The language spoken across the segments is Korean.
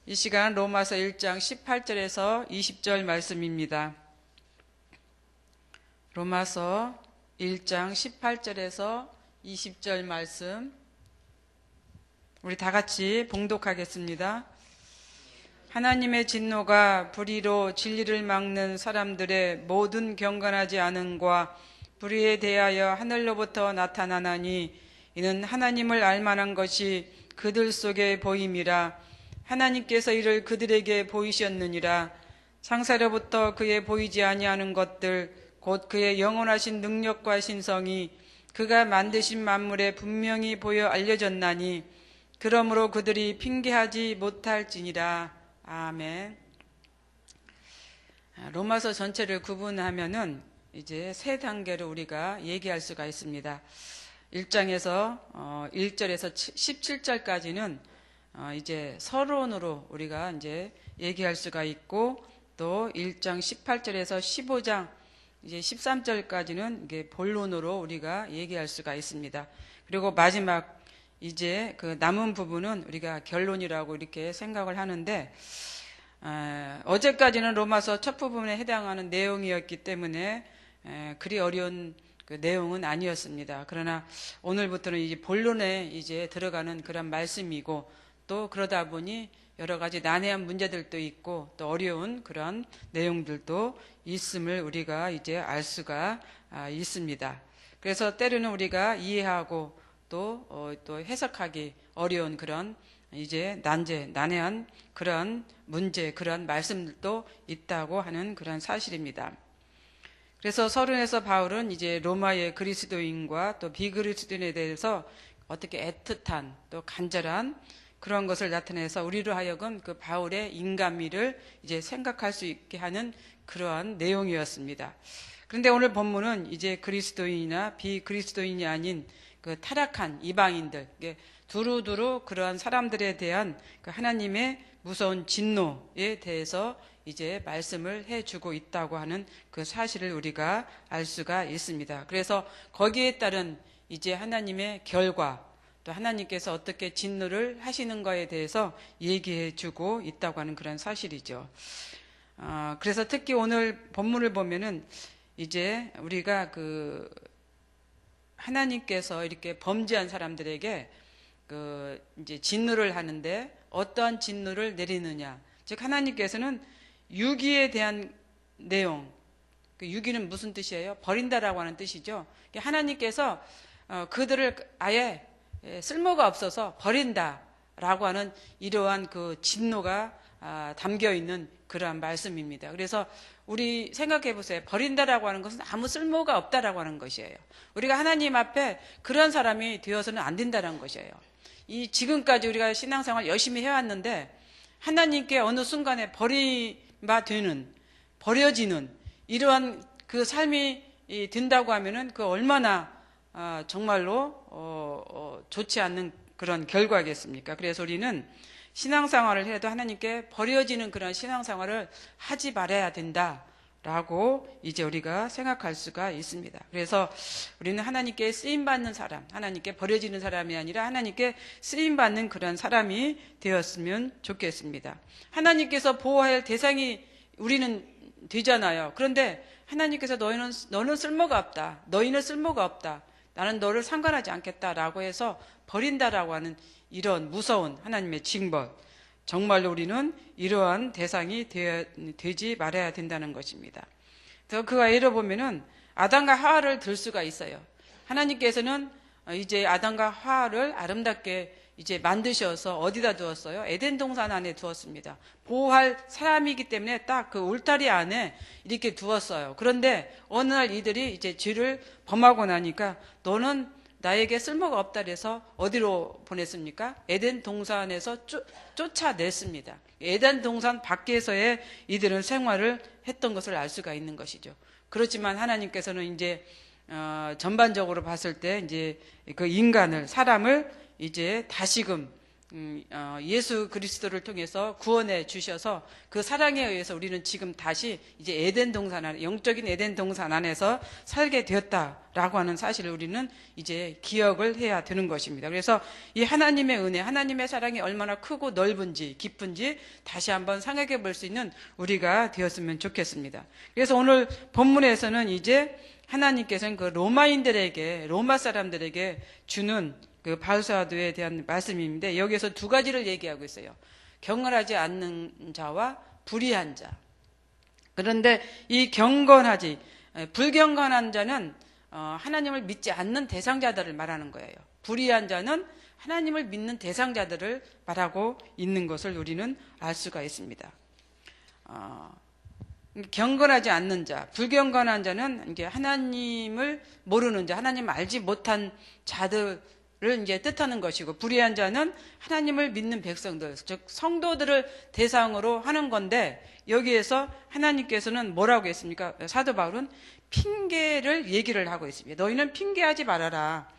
이 시간 로마서 1장 18절에서 20절 말씀입니다. 로마서 1장 18절에서 20절 말씀 우리 다 같이 봉독하겠습니다. 하나님의 진노가 불의로 진리를 막는 사람들의 모든 경건하지 않음과 불의에 대하여 하늘로부터 나타나나니 이는 하나님을 알만한 것이 그들 속에 보임이라. 하나님께서 이를 그들에게 보이셨느니라. 창세로부터 그의 보이지 아니하는 것들 곧 그의 영원하신 능력과 신성이 그가 만드신 만물에 분명히 보여 알려졌나니 그러므로 그들이 핑계하지 못할지니라. 아멘. 로마서 전체를 구분하면은 이제 세 단계로 우리가 얘기할 수가 있습니다. 1장에서 1절에서 17절까지는 이제 서론으로 우리가 이제 얘기할 수가 있고, 또 1장 18절에서 15장 이제 13절까지는 이게 본론으로 우리가 얘기할 수가 있습니다. 그리고 마지막 이제 그 남은 부분은 우리가 결론이라고 이렇게 생각을 하는데, 어제까지는 로마서 첫 부분에 해당하는 내용이었기 때문에 그리 어려운 그 내용은 아니었습니다. 그러나 오늘부터는 이제 본론에 이제 들어가는 그런 말씀이고, 또 그러다 보니 여러 가지 난해한 문제들도 있고 또 어려운 그런 내용들도 있음을 우리가 이제 알 수가 있습니다. 그래서 때로는 우리가 이해하고 또 해석하기 어려운 그런 이제 난해한 그런 문제, 그런 말씀들도 있다고 하는 그런 사실입니다. 그래서 서론에서 바울은 이제 로마의 그리스도인과 또 비그리스도인에 대해서 어떻게 애틋한 또 간절한 그런 것을 나타내서 우리로 하여금 그 바울의 인간미를 이제 생각할 수 있게 하는 그러한 내용이었습니다. 그런데 오늘 본문은 이제 그리스도인이나 비그리스도인이 아닌 그 타락한 이방인들, 두루두루 그러한 사람들에 대한 그 하나님의 무서운 진노에 대해서 이제 말씀을 해주고 있다고 하는 그 사실을 우리가 알 수가 있습니다. 그래서 거기에 따른 이제 하나님의 결과, 또 하나님께서 어떻게 진노를 하시는 거에 대해서 얘기해 주고 있다고 하는 그런 사실이죠. 그래서 특히 오늘 본문을 보면은 이제 우리가 그 하나님께서 이렇게 범죄한 사람들에게 그 이제 진노를 하는데 어떠한 진노를 내리느냐. 즉 하나님께서는 유기에 대한 내용, 그 유기는 무슨 뜻이에요? 버린다라고 하는 뜻이죠. 하나님께서 그들을 아예 쓸모가 없어서 버린다라고 하는 이러한 그 진노가 담겨 있는 그러한 말씀입니다. 그래서 우리 생각해 보세요. 버린다라고 하는 것은 아무 쓸모가 없다라고 하는 것이에요. 우리가 하나님 앞에 그런 사람이 되어서는 안 된다는 것이에요. 이 지금까지 우리가 신앙생활 열심히 해왔는데 하나님께 어느 순간에 버려지는 이러한 그 삶이 된다고 하면은 그 얼마나 정말로 좋지 않는 그런 결과겠습니까? 그래서 우리는 신앙생활을 해도 하나님께 버려지는 그런 신앙생활을 하지 말아야 된다라고 이제 우리가 생각할 수가 있습니다. 그래서 우리는 하나님께 쓰임받는 사람, 하나님께 버려지는 사람이 아니라 하나님께 쓰임받는 그런 사람이 되었으면 좋겠습니다. 하나님께서 보호할 대상이 우리는 되잖아요. 그런데 하나님께서 너는 쓸모가 없다. 너희는 쓸모가 없다. 나는 너를 상관하지 않겠다라고 해서 버린다라고 하는 이런 무서운 하나님의 징벌, 정말로 우리는 이러한 대상이 되지 말아야 된다는 것입니다. 그와 예를 보면은 아담과 하와를 들 수가 있어요. 하나님께서는 이제 아담과 하와를 아름답게 이제 만드셔서 어디다 두었어요? 에덴 동산 안에 두었습니다. 보호할 사람이기 때문에 딱 그 울타리 안에 이렇게 두었어요. 그런데 어느 날 이들이 이제 죄를 범하고 나니까 너는 나에게 쓸모가 없다 그래서 어디로 보냈습니까? 에덴 동산에서 쫓아냈습니다. 에덴 동산 밖에서의 이들은 생활을 했던 것을 알 수가 있는 것이죠. 그렇지만 하나님께서는 이제 전반적으로 봤을 때 이제 그 인간을, 사람을 이제 다시금 예수 그리스도를 통해서 구원해 주셔서 그 사랑에 의해서 우리는 지금 다시 이제 에덴 동산 안에, 영적인 에덴 동산 안에서 살게 되었다라고 하는 사실을 우리는 이제 기억을 해야 되는 것입니다. 그래서 이 하나님의 은혜, 하나님의 사랑이 얼마나 크고 넓은지 깊은지 다시 한번 생각해 볼 수 있는 우리가 되었으면 좋겠습니다. 그래서 오늘 본문에서는 이제 하나님께서는 그 로마인들에게, 로마 사람들에게 주는 그 바울 사도에 대한 말씀인데, 여기에서 두 가지를 얘기하고 있어요. 경건하지 않는 자와 불의한 자. 그런데 이 불경건한 자는 하나님을 믿지 않는 대상자들을 말하는 거예요. 불의한 자는 하나님을 믿는 대상자들을 말하고 있는 것을 우리는 알 수가 있습니다. 경건하지 않는 자, 불경건한 자는 이게 하나님을 모르는 자, 하나님을 알지 못한 자들을 이제 뜻하는 것이고, 불의한 자는 하나님을 믿는 백성들, 즉 성도들을 대상으로 하는 건데, 여기에서 하나님께서는 뭐라고 했습니까? 사도 바울은 핑계를 얘기를 하고 있습니다. 너희는 핑계하지 말아라.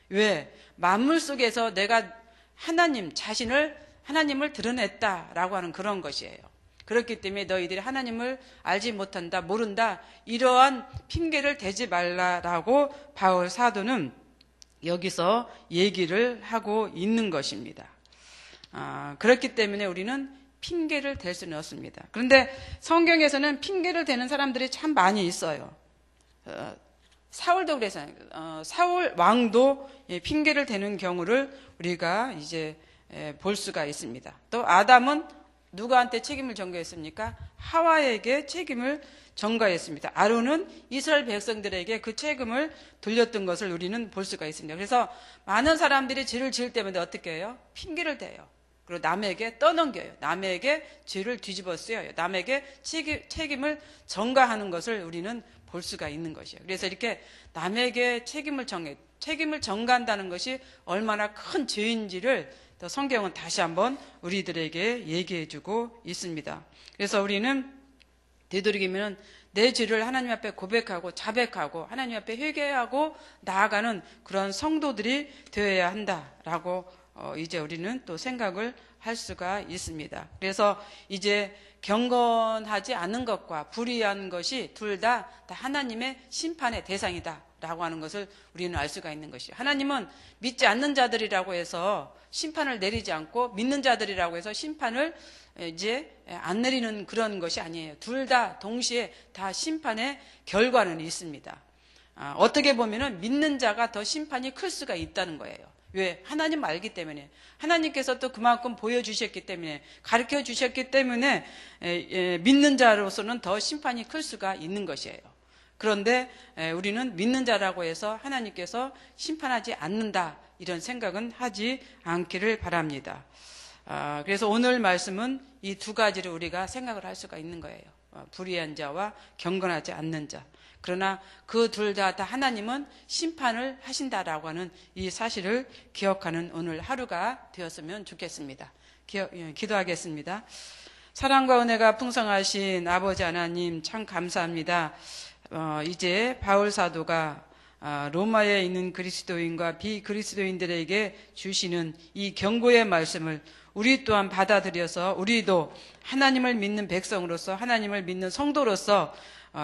왜? 만물 속에서 내가 하나님을 드러냈다라고 하는 그런 것이에요. 그렇기 때문에 너희들이 하나님을 알지 못한다, 모른다, 이러한 핑계를 대지 말라라고 바울 사도는 여기서 얘기를 하고 있는 것입니다. 그렇기 때문에 우리는 핑계를 댈 수는 없습니다. 그런데 성경에서는 핑계를 대는 사람들이 참 많이 있어요. 사울도 그래서 사울 왕도 핑계를 대는 경우를 우리가 이제 볼 수가 있습니다. 또 아담은 누구한테 책임을 전가했습니까? 하와에게 책임을 전가했습니다. 아론은 이스라엘 백성들에게 그 책임을 돌렸던 것을 우리는 볼 수가 있습니다. 그래서 많은 사람들이 죄를 지을 때마다 어떻게 해요? 핑계를 대요. 그리고 남에게 떠넘겨요. 남에게 죄를 뒤집어 쓰여요. 남에게 책임을 전가하는 것을 우리는 볼 수가 있는 것이에요. 그래서 이렇게 남에게 책임을 전가한다는 것이 얼마나 큰 죄인지를 또 성경은 다시 한번 우리들에게 얘기해주고 있습니다. 그래서 우리는 되도록이면 내 죄를 하나님 앞에 고백하고 자백하고 하나님 앞에 회개하고 나아가는 그런 성도들이 되어야 한다라고 이제 우리는 또 생각을 할 수가 있습니다. 그래서 이제 경건하지 않은 것과 불의한 것이 둘 다 하나님의 심판의 대상이다 라고 하는 것을 우리는 알 수가 있는 것이에요. 하나님은 믿지 않는 자들이라고 해서 심판을 내리지 않고 믿는 자들이라고 해서 심판을 이제 안 내리는 그런 것이 아니에요. 둘 다 동시에 다 심판의 결과는 있습니다. 어떻게 보면은 믿는 자가 더 심판이 클 수가 있다는 거예요. 왜? 하나님 알기 때문에, 하나님께서 또 그만큼 보여주셨기 때문에, 가르쳐 주셨기 때문에 믿는 자로서는 더 심판이 클 수가 있는 것이에요. 그런데 우리는 믿는 자라고 해서 하나님께서 심판하지 않는다, 이런 생각은 하지 않기를 바랍니다. 그래서 오늘 말씀은 이 두 가지를 우리가 생각을 할 수가 있는 거예요. 불의한 자와 경건하지 않는 자. 그러나 그 둘 다 하나님은 심판을 하신다라고 하는 이 사실을 기억하는 오늘 하루가 되었으면 좋겠습니다. 기도하겠습니다. 사랑과 은혜가 풍성하신 아버지 하나님, 참 감사합니다. 이제 바울 사도가 로마에 있는 그리스도인과 비그리스도인들에게 주시는 이 경고의 말씀을 우리 또한 받아들여서 우리도 하나님을 믿는 백성으로서, 하나님을 믿는 성도로서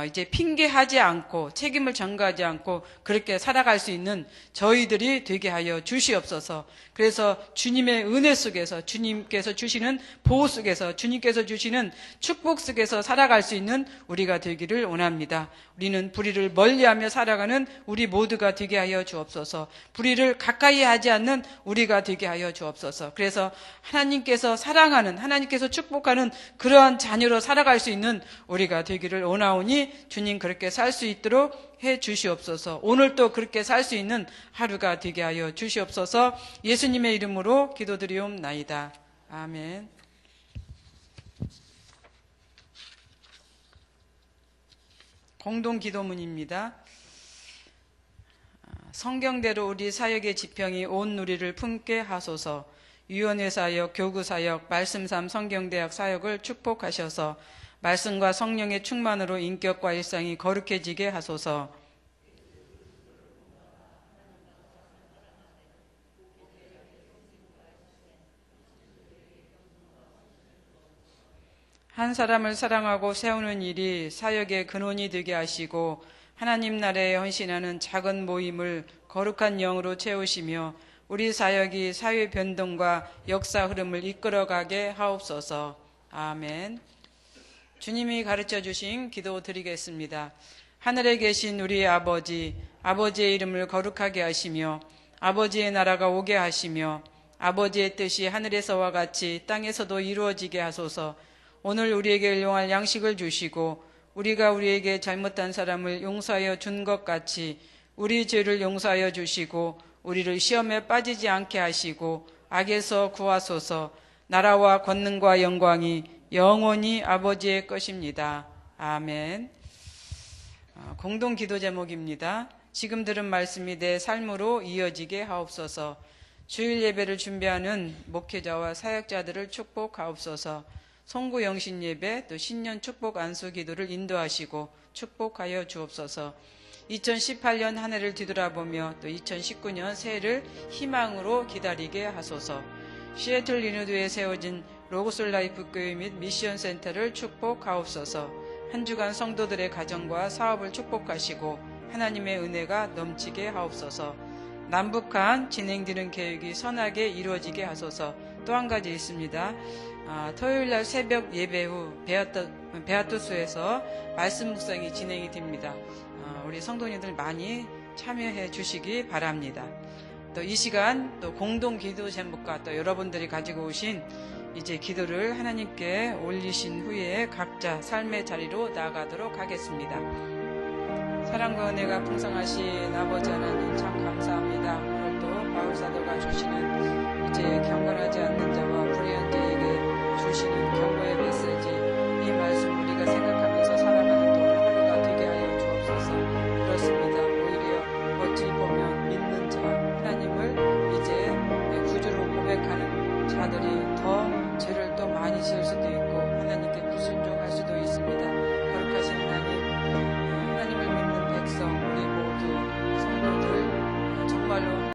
이제 핑계하지 않고 책임을 전가하지 않고 그렇게 살아갈 수 있는 저희들이 되게 하여 주시옵소서. 그래서 주님의 은혜 속에서, 주님께서 주시는 보호 속에서, 주님께서 주시는 축복 속에서 살아갈 수 있는 우리가 되기를 원합니다. 우리는 불의를 멀리하며 살아가는 우리 모두가 되게 하여 주옵소서. 불의를 가까이 하지 않는 우리가 되게 하여 주옵소서. 그래서 하나님께서 사랑하는, 하나님께서 축복하는 그러한 자녀로 살아갈 수 있는 우리가 되기를 원하오니 주님 그렇게 살 수 있도록 해 주시옵소서. 오늘 또 그렇게 살 수 있는 하루가 되게 하여 주시옵소서. 예수님의 이름으로 기도드리옵나이다. 아멘. 공동 기도문입니다. 성경대로 우리 사역의 지평이 온 누리를 품게 하소서. 유언회 사역, 교구 사역, 말씀삼 성경대학 사역을 축복하셔서 말씀과 성령의 충만으로 인격과 일상이 거룩해지게 하소서. 한 사람을 사랑하고 세우는 일이 사역의 근원이 되게 하시고 하나님 나라에 헌신하는 작은 모임을 거룩한 영으로 채우시며 우리 사역이 사회 변동과 역사 흐름을 이끌어가게 하옵소서. 아멘. 주님이 가르쳐 주신 기도 드리겠습니다. 하늘에 계신 우리 아버지, 아버지의 이름을 거룩하게 하시며 아버지의 나라가 오게 하시며 아버지의 뜻이 하늘에서와 같이 땅에서도 이루어지게 하소서. 오늘 우리에게 일용할 양식을 주시고 우리가 우리에게 잘못한 사람을 용서하여 준 것 같이 우리 죄를 용서하여 주시고 우리를 시험에 빠지지 않게 하시고 악에서 구하소서. 나라와 권능과 영광이 영원히 아버지의 것입니다. 아멘. 공동 기도 제목입니다. 지금 들은 말씀이 내 삶으로 이어지게 하옵소서. 주일 예배를 준비하는 목회자와 사역자들을 축복하옵소서. 송구 영신 예배 또 신년 축복 안수 기도를 인도하시고 축복하여 주옵소서. 2018년 한 해를 뒤돌아보며 또 2019년 새해를 희망으로 기다리게 하소서. 시애틀 리누드에 세워진 로고솔 라이프 교회 및 미션 센터를 축복하옵소서. 한 주간 성도들의 가정과 사업을 축복하시고 하나님의 은혜가 넘치게 하옵소서. 남북한 진행되는 계획이 선하게 이루어지게 하소서. 또 한 가지 있습니다. 토요일날 새벽 예배 후 베아토스에서 말씀 묵상이 진행이 됩니다. 우리 성도님들 많이 참여해 주시기 바랍니다. 또 이 시간 또 공동 기도 제목과 또 여러분들이 가지고 오신 이제 기도를 하나님께 올리신 후에 각자 삶의 자리로 나아가도록 하겠습니다. 사랑과 은혜가 풍성하신 아버지 하나님 참 감사합니다. 오늘도 바울사도가 주시는 이제 경건하지 않는 자와 불의한 자에게 주시는